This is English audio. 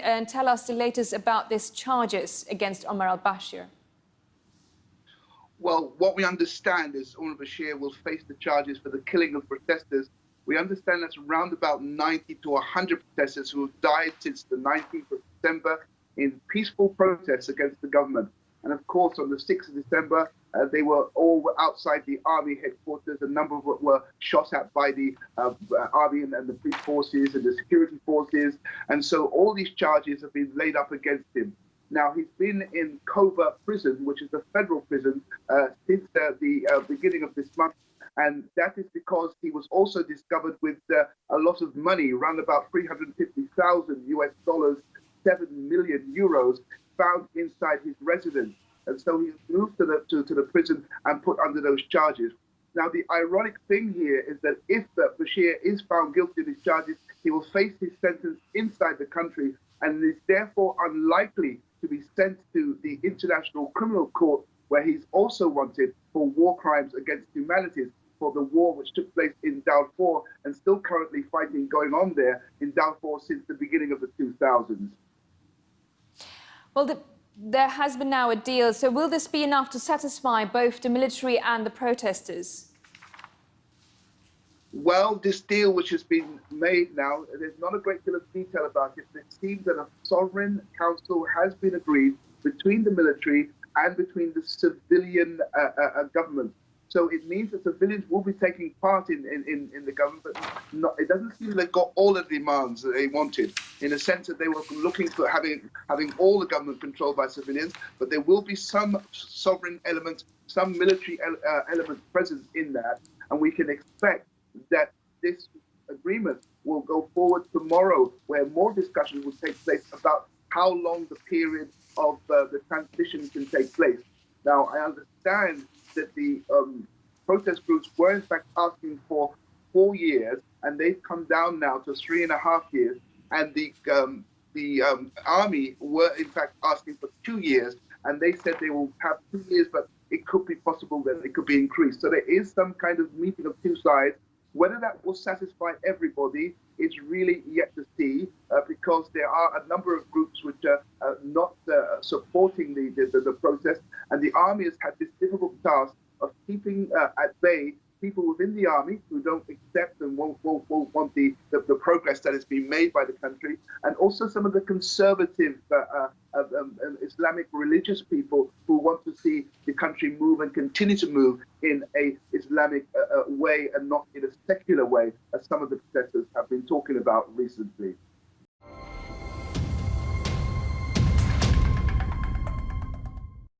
and tell us the latest about these charges against Omar al-Bashir? Well, what we understand is Omar Bashir will face the charges for the killing of protesters. We understand that's around about 90 to 100 protesters who have died since the 19th of December in peaceful protests against the government. And of course, on the 6th of December, they were all outside the army headquarters. A number of them were shot at by the army and the police forces and the security forces. And so all these charges have been laid up against him. Now, he's been in Covert prison, which is a federal prison, since the beginning of this month. And that is because he was also discovered with a lot of money, around about 350,000 US dollars, 7 million euros, found inside his residence. And so he was moved to the prison and put under those charges. Now, the ironic thing here is that if Bashir is found guilty of these charges, he will face his sentence inside the country and is therefore unlikely to be sent to the International Criminal Court, where he's also wanted for war crimes against humanity, for the war which took place in Darfur and still currently fighting going on there in Darfur since the beginning of the 2000s. Well, there has been now a deal, so will this be enough to satisfy both the military and the protesters? Well, this deal which has been made now, there's not a great deal of detail about it. It seems that a sovereign council has been agreed between the military and between the civilian government. So it means that civilians will be taking part in the government, but it doesn't seem they've got all the demands that they wanted, in a sense that they were looking for having all the government controlled by civilians, but there will be some sovereign elements, some military elements present in that, and we can expect that this agreement will go forward tomorrow, where more discussions will take place about how long the period of the transition can take place. Now, I understand that the protest groups were in fact asking for 4 years, and they've come down now to 3.5 years, and the army were in fact asking for 2 years, and they said they will have 2 years, but it could be possible that it could be increased. So there is some kind of meeting of two sides. Whether that will satisfy everybody is really yet to see, because there are a number of groups which are not supporting the protest, and the army has had this difficult task of keeping at bay people within the army who don't accept and won't want the progress that has been made by the country, and also some of the conservative Islamic religious people who want to see the country move and continue to move in a Islamic way and not in a secular way, as some of the protesters have been talking about recently.